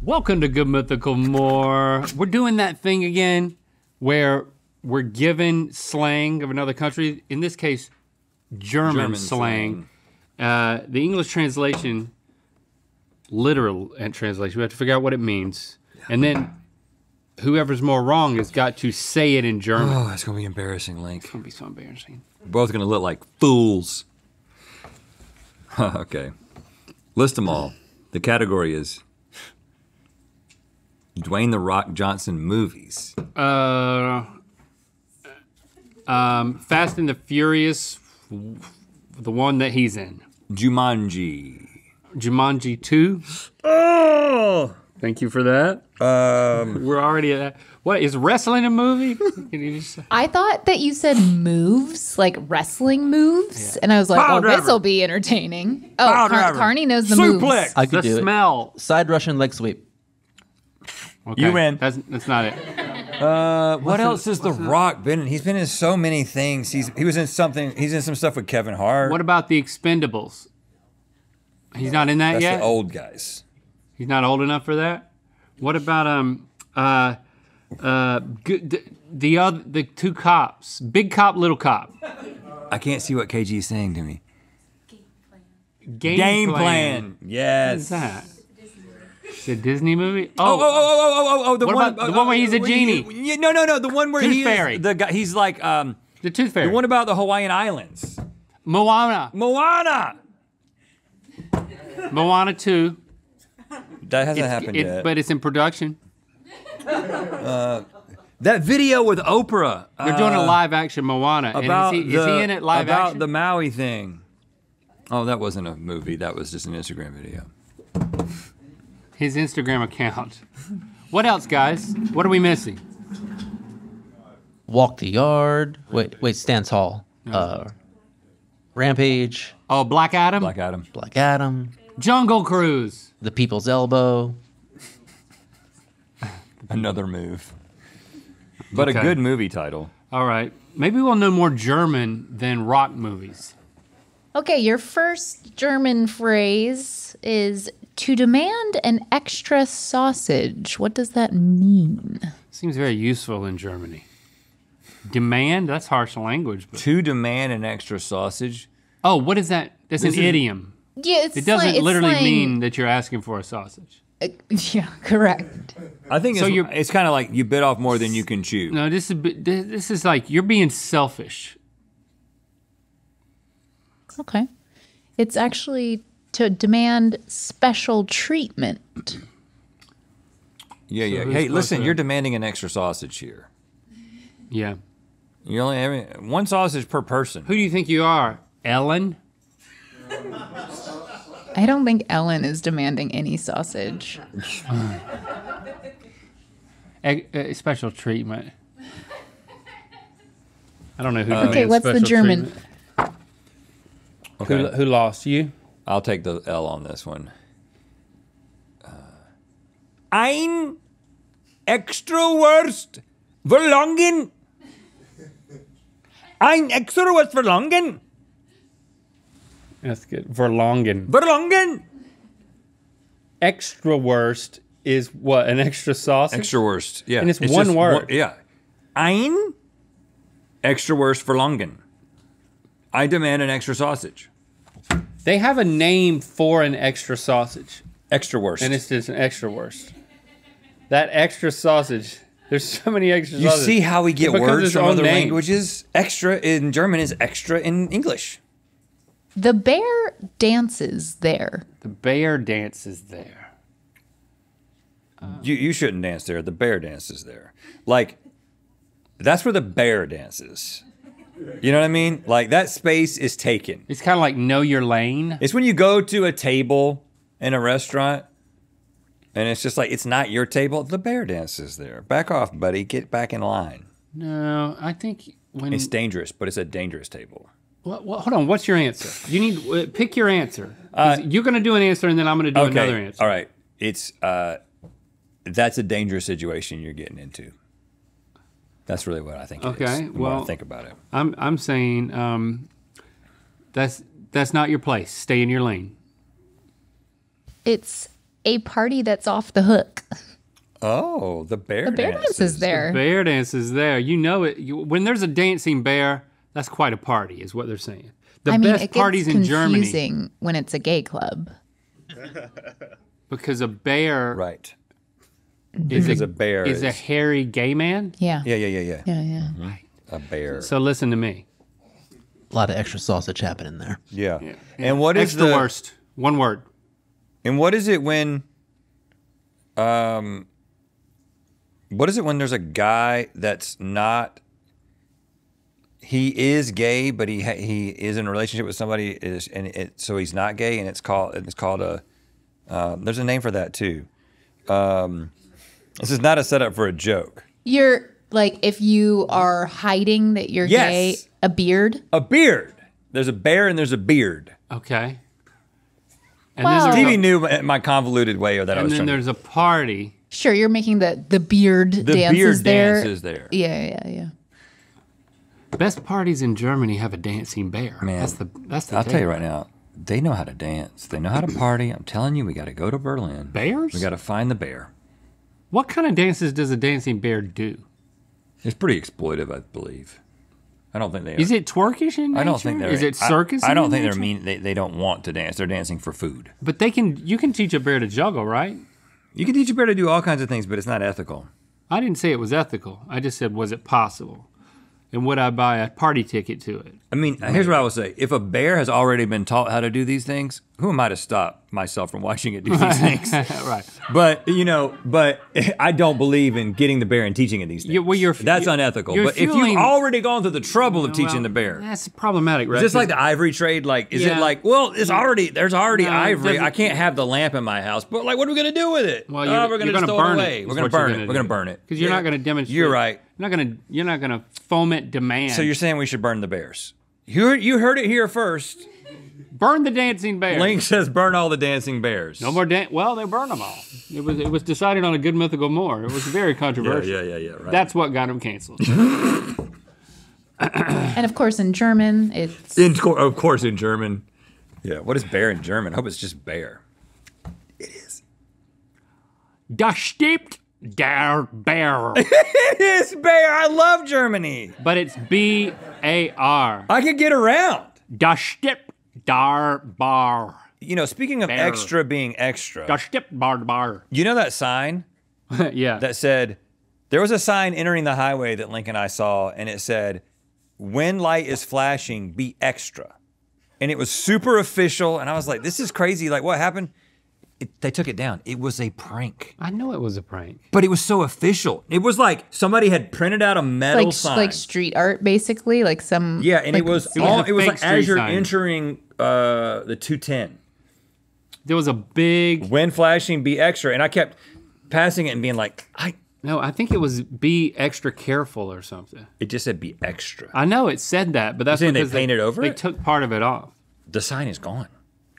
Welcome to Good Mythical More. We're doing that thing again where we're given slang of another country, in this case, German slang. The English translation, literal translation, we have to figure out what it means. And then whoever's more wrong has got to say it in German. Oh, it's gonna be embarrassing, Link. It's gonna be so embarrassing. We're both gonna look like fools. Okay, list them all. The category is Dwayne "The Rock" Johnson movies. Fast and the Furious, the one that he's in. Jumanji. Jumanji 2. Oh! Thank you for that. We're already at that. What, is wrestling a movie? I thought that you said moves, like wrestling moves, and I was like, this will be entertaining. Oh, Carney knows the moves. I could do smell. It. Side Russian leg sweep. Okay. You win. That's not it. What else has The Rock been in? He's been in so many things. He was in something. He's in some stuff with Kevin Hart. What about The Expendables? He's not in that That's yet? the old guys. He's not old enough for that? What about the two cops? Big cop, little cop. I can't see what KG is saying to me. Game plan. Yes. What is that? It's a Disney movie? Oh, the What one, about the one where he's a genie? No, the one where Tooth he Fairy. is the guy. He's like The Tooth Fairy. the one about the Hawaiian Islands. Moana. Moana. Moana 2. That hasn't happened yet. But it's in production. That video with Oprah. They're doing a live action Moana. About and is he in it live about action? the Maui thing. Oh, that wasn't a movie. That was just an Instagram video. His Instagram account. What else, guys? What are we missing? Walk the Yard. Wait, Stan Tall. Rampage. Oh, Black Adam? Black Adam. Black Adam. Jungle Cruise. The People's Elbow. Another move. But Okay. a good movie title. All right. Maybe we'll know more German than rock movies. Okay, your first German phrase is to demand an extra sausage. What does that mean? Seems very useful in Germany. Demand? That's harsh language. But... To demand an extra sausage. Oh, what is that? That's an idiom. Yeah, it's It doesn't it's literally slang. mean that you're asking for a sausage. Yeah, correct. I think So it's kind of like you bit off more than you can chew. No, this is like you're being selfish. Okay. It's actually to demand special treatment. Yeah. who's Hey, supposed listen, to- you're demanding an extra sausage here. Yeah. You only have one sausage per person. Who do you think you are? Ellen? I don't think Ellen is demanding any sausage. Special treatment. I don't know who. Okay, demands what's the special German? treatment. Okay. Who lost? You? I'll take the L on this one. Ein extra Wurst verlangen. Ein extra Wurst verlangen. That's good. Verlangen. Verlangen. Extra worst is what? An extra sausage? Extra Wurst. Yeah. And it's one just word. Yeah. Ein extra Wurst verlangen. I demand an extra sausage. They have a name for an extra sausage. Extra Wurst. And it's just an extra worst. That extra sausage. There's so many extra You sausages. see how we get It becomes words its from own other name. languages? Extra in German is extra in English. The bear dances there. The bear dances there. You shouldn't dance there. The bear dances there. Like, that's where the bear dances. You know what I mean? Like, that space is taken. It's kind of like know your lane. It's when you go to a table in a restaurant and it's just like, it's not your table. The bear dances there. Back off, buddy. Get back in line. No, I think when It's dangerous, but it's a dangerous table. hold on. What's your answer? You need pick your answer. 'Cause you're gonna do an answer, and then I'm gonna do another answer. All right. It's that's a dangerous situation you're getting into. That's really what I think it is. Okay, The more I well- think about it. I'm saying that's not your place. Stay in your lane. It's a party that's off the hook. Oh, the bear The bear dance is there. Bear dance is there. You know it. When there's a dancing bear, that's quite a party, is what they're saying. The best it parties gets in Germany. confusing when it's a gay club. Because a bear Right. is Because a bear is a hairy gay man. Yeah. Yeah. Yeah. A bear. So listen to me. A lot of extra sausage happening there. Yeah. And what is Extra worst? One word. And what is it when what is it when there's a guy that's not, he is gay, but he is in a relationship with somebody, so he's not gay, and it's called a, there's a name for that too. This is not a setup for a joke. You're like, if you are hiding that you're Yes. gay, a beard. A beard. There's a bear and there's a beard. Okay. And Well- then Stevie knew my convoluted way of that. I and was then trying there's a party. Sure, you're making the beard the dance beard is there. dance is there. Yeah. Best parties in Germany have a dancing bear. Man, That's the I'll tell you deal. right now, they know how to dance. They know how to party. I'm telling you, we got to go to Berlin. Bears? We got to find the bear. What kind of dances does a dancing bear do? It's pretty exploitive, I believe. I don't think they are. Is it twerkish in nature? I don't think they're. Is it circus? I don't in think nature? they're mean. They don't want to dance. They're dancing for food. But you can teach a bear to juggle, right? You can teach a bear to do all kinds of things, but it's not ethical. I didn't say it was ethical. I just said, was it possible? And would I buy a party ticket to it? I mean, here's what I will say. If a bear has already been taught how to do these things, who am I to stop myself from watching it do these things? Right. But, I don't believe in getting the bear and teaching it these things. Yeah, well, That's unethical. you're But if fueling- you've already gone through the trouble of Well, teaching the bear, That's problematic, right? is this like the ivory trade? Like, is Yeah. it like, well, there's already No, it ivory. doesn't- I can't have the lamp in my house. But like, what are we gonna do with it? Well, we're gonna just throw burn it away. it. We're gonna burn it. We're gonna burn it. Because you're not going to demonstrate. You're right. You're not gonna foment demand. So you're saying we should burn the bears? You heard it here first. burn the dancing bear. Link says burn all the dancing bears. No more Well, they burned them all. It was decided on a good mythical more. It was very controversial. Yeah. Right. That's what got him canceled. And of course, in German, it's of course in German. Yeah. What is bear in German? I hope it's just bear. It is. Das stimmt der Bär. It is bear. I love Germany. But it's B-A-R. I could get around. Das stimmt der Bar. Speaking of Bear. extra being extra, Das stimmt Bar. you know that sign Yeah. that said, there was a sign entering the highway that Link and I saw, and it said, when light is flashing, be extra. And it was super official, and I was like, this is crazy. Like, what happened? They took it down. It was a prank. I know it was a prank. But it was so official. It was like somebody had printed out a metal sign. like street art, basically, like some. Yeah, and like, it was was a fake like as street you're sign. entering the 210. There was a big. When flashing, be extra. And I kept passing it and being like, No, I think it was be extra careful or something. it just said be extra. I know it said that, but that's saying they because painted over They it? took part of it off. The sign is gone.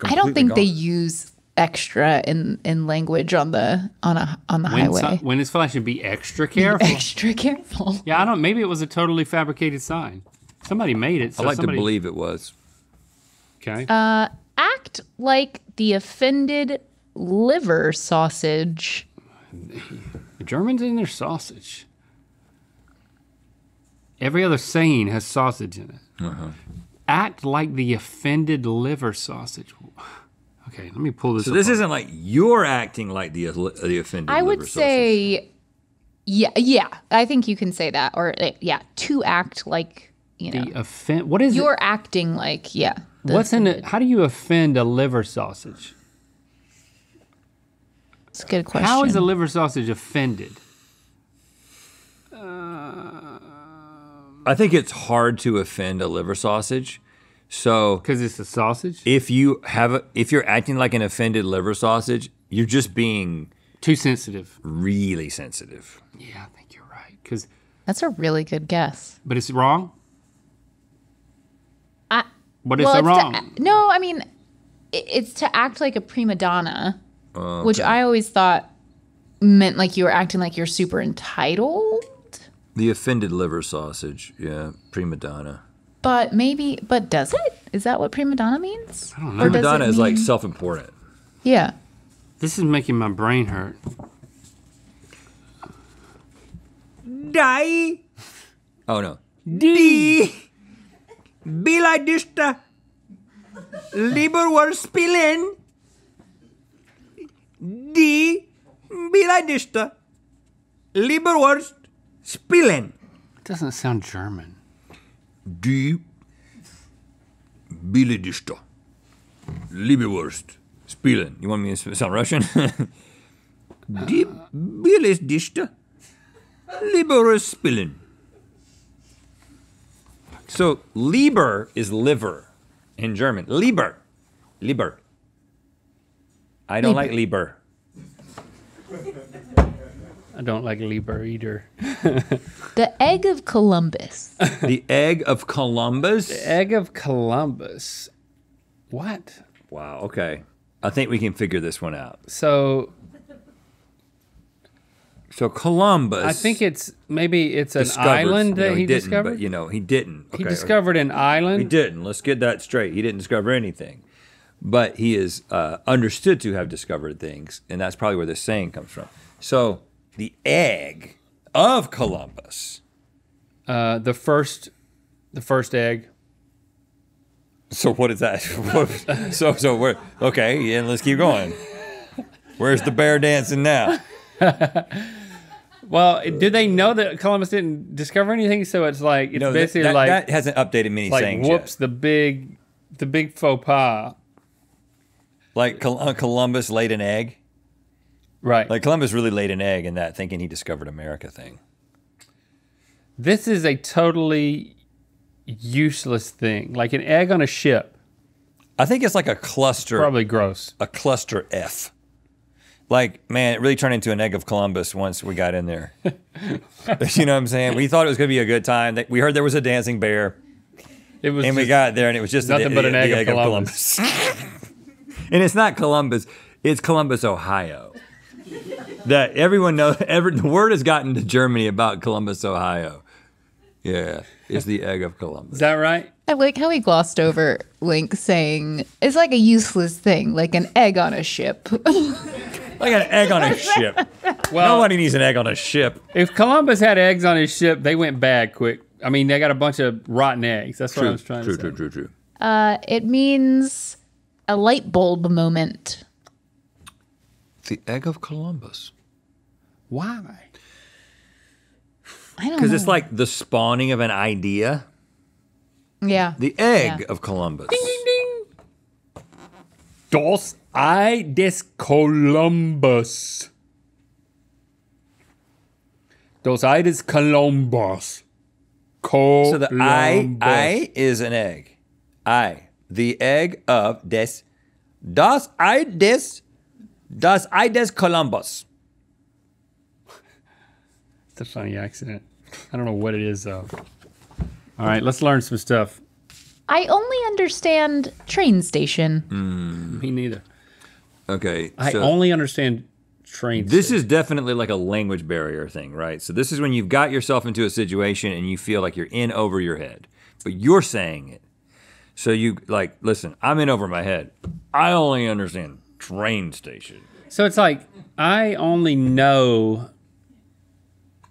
I don't Completely think they gone. use extra in language on the highway. When it's flashing, be extra careful. Extra careful. Yeah, I don't. Maybe it was a totally fabricated sign. Somebody made it. So I like somebody, to believe it was. Okay. Act like the offended liver sausage. The Germans in their sausage. Every other saying has sausage in it. Act like the offended liver sausage. Okay, let me pull this. So this apart. isn't like you're acting like the offended I would liver sausage. say, yeah. I think you can say that, or to act like the offend. What is you're it? acting like What's in it? How do you offend a liver sausage? It's a good question. How is a liver sausage offended? I think it's hard to offend a liver sausage. So Because it's a sausage. if you're acting like an offended liver sausage, you're just being Too sensitive. really sensitive. Yeah, I think you're right. Because, That's a really good guess. but it's wrong. But it's Well, wrong. no, I mean, it's to act like a prima donna, which I always thought meant like you were acting like you're super entitled. The offended liver sausage, yeah, prima donna. But does it? Is that what prima donna means? I don't know. Or Prima does it donna is like mean- self-important. Yeah. This is making my brain hurt. Die. Oh no. Die. Biladista. Lieber spielen. Die. Biladista. Lieber spielen. It doesn't sound German. Die. Biladista. Lieberwurst. Spielen. You want me to sound Russian? Die Biladista. Lieberwurst spielen. So Lieber is liver in German. Lieber. Lieber. I don't like Lieber. I don't like Lieber either. The egg of Columbus. The egg of Columbus? The egg of Columbus. What? Wow, okay. I think we can figure this one out. So Columbus. I think maybe it's an discovered- island that he didn't, discovered. But he didn't. He Okay, discovered an island. He didn't. Let's get that straight. He didn't discover anything. But he is understood to have discovered things, and that's probably where this saying comes from. So the egg of Columbus. The first egg. So what is that? so we're okay. Yeah, let's keep going. Where's the bear dancing now? Well, do they know that Columbus didn't discover anything? So it's like it's basically that, like that hasn't updated many like sayings whoops, yet. the big faux pas. Like Columbus laid an egg. Right. Like Columbus really laid an egg in that thinking he discovered America thing. This is a totally useless thing. Like an egg on a ship. I think it's like a cluster. Probably gross. A cluster F. Like, man, it really turned into an egg of Columbus once we got in there. You know what I'm saying? We thought it was going to be a good time. We heard there was a dancing bear. It was And we got there and it was just nothing but an egg of Columbus. And it's not Columbus, it's Columbus, Ohio. That everyone knows, the word has gotten to Germany about Columbus, Ohio. Yeah, it's the egg of Columbus. Is that right? I like how he glossed over Link saying it's like a useless thing, like an egg on a ship. Like an egg on a ship. Well, Nobody needs an egg on a ship. if Columbus had eggs on his ship, they went bad quick. I mean, they got a bunch of rotten eggs. That's what I was trying to say. True. It means a light bulb moment. The egg of Columbus. Why? I don't know. Because it's like the spawning of an idea. Yeah. The egg Yeah. of Columbus. Ding, ding, ding. Dos Ei des Columbus. Dos Ei des Columbus. So the I is an egg. I. The egg of das Ei des Columbus. It's a funny accent. I don't know what it is though. All right, let's learn some stuff. I only understand train station. Me neither. Okay. I so only understand train. this is definitely like a language barrier thing, right? So this is when you've got yourself into a situation and you feel like you're in over your head, but you're saying it. So you like, listen, I'm in over my head. I only understand train station. So it's like I only know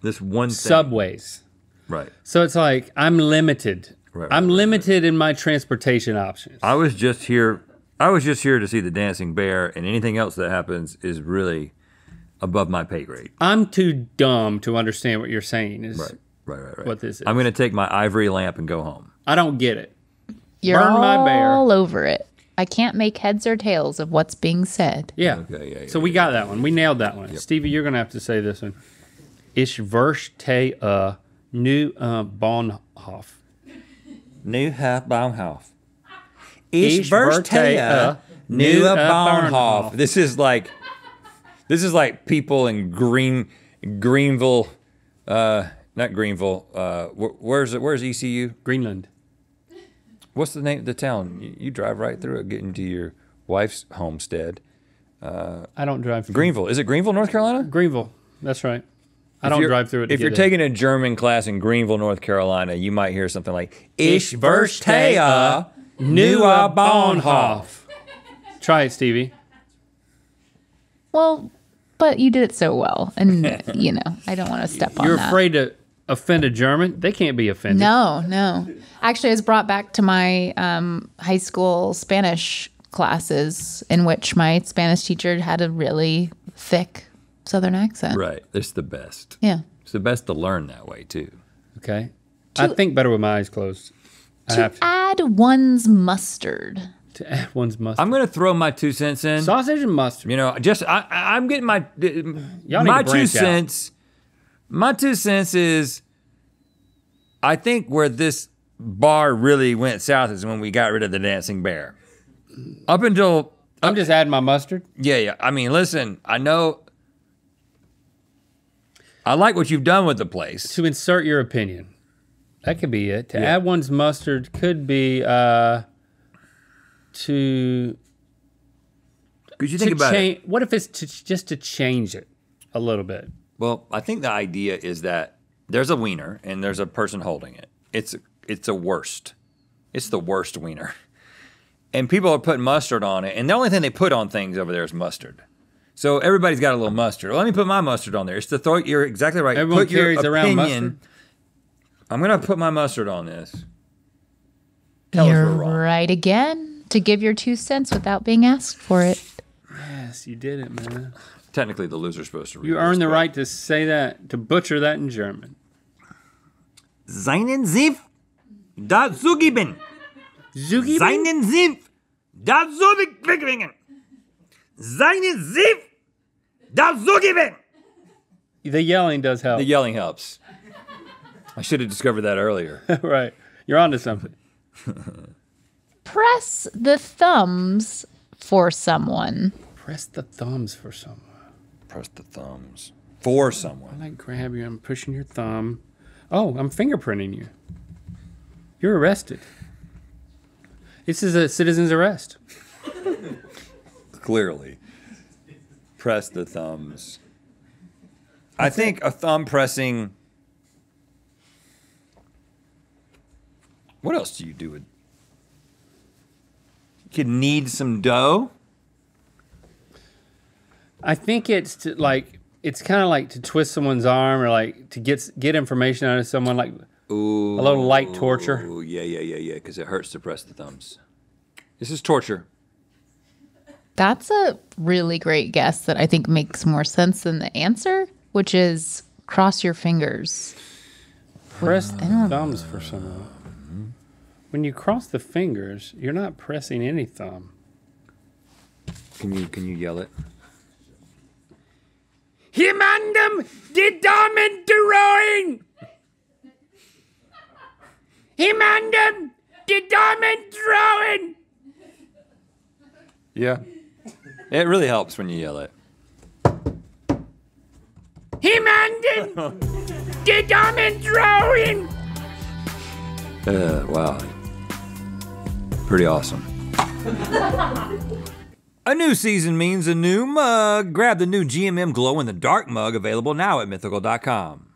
This one thing. subways. Right. So it's like I'm limited. Right, I'm right, limited in my transportation options. I was just here to see the dancing bear, and anything else that happens is really above my pay grade. I'm too dumb to understand what you're saying. Is Right. what this is. I'm going to take my ivory lamp and go home. I don't get it. You're Burn my bear. all over it. I can't make heads or tails of what's being said. Yeah. Okay, yeah. So we got that one. We nailed that one. Stevie, you're gonna have to say this one. Ich verstehe nu Bahnhof. New Bahnhof. Ich verstehe new nu Bahnhof. This is like people in Greenville, not Greenville. Where's ECU? Greenland. What's the name of the town? You drive right through it, getting to your wife's homestead. I don't drive through Greenville. Is it Greenville, North Carolina? Greenville. That's right. I don't drive through it. If you're taking a German class in Greenville, North Carolina, you might hear something like Ich verstehe nu Bahnhof. Try it, Stevie. Well, but you did it so well. And, you know, I don't want to step on that. You're afraid to offend a German? They can't be offended. No. Actually, I was brought back to my high school Spanish classes in which my Spanish teacher had a really thick Southern accent. Right. It's the best. Yeah. It's the best to learn that way, too. Okay. I think better with my eyes closed. To add one's mustard. To add one's mustard. I'm going to throw my 2 cents in. Sausage and mustard. You know, just I'm getting my Y'all need my to 2 branch cents. My 2 cents is, I think where this bar really went south is when we got rid of the dancing bear. Up until I'm just adding my mustard. yeah. I mean, listen, I know. I like what you've done with the place. To insert your opinion. That could be it. To add one's mustard could be to. Because you think about it. What if it's just to change it a little bit? Well, I think the idea is that there's a wiener and there's a person holding it. It's a worst. It's the worst wiener. And people are putting mustard on it, and the only thing they put on things over there is mustard. So everybody's got a little mustard. Well, let me put my mustard on there. It's to throw. You're exactly right. Everyone put your carries around mustard. I'm gonna put my mustard on this. Tell us You're we're wrong. right again to give your 2 cents without being asked for it. Yes, you did it, man. Technically, the loser's supposed to read You this, earned the but- right to say that, to butcher that in German. Seinen Senf dazugeben. Zugi? Seinen Senf dazugeben. Seinen Senf dazugeben. The yelling does help. The yelling helps. I should have discovered that earlier. Right. You're onto something. Press the thumbs for someone. Press the thumbs for someone. Press the thumbs for someone. I like grab you, I'm pushing your thumb. Oh, I'm fingerprinting you. You're arrested. This is a citizen's arrest. Clearly. Press the thumbs. I think a thumb pressing. What else do you do with? You could knead some dough. I think it's to like it's kind of like to twist someone's arm or like to get information out of someone, like Ooh, a little light torture. Ooh, yeah, because it hurts to press the thumbs. This is torture. That's a really great guess that I think makes more sense than the answer, which is cross your fingers. Press the thumbs for someone. When you cross the fingers, you're not pressing any thumb. Can you yell it? Jemandem die Daumen drawing! Jemandem die Daumen drawing! Yeah. It really helps when you yell it. Jemandem die Daumen drawing! Wow. Pretty awesome. A new season means a new mug. Grab the new GMM Glow in the Dark mug available now at mythical.com.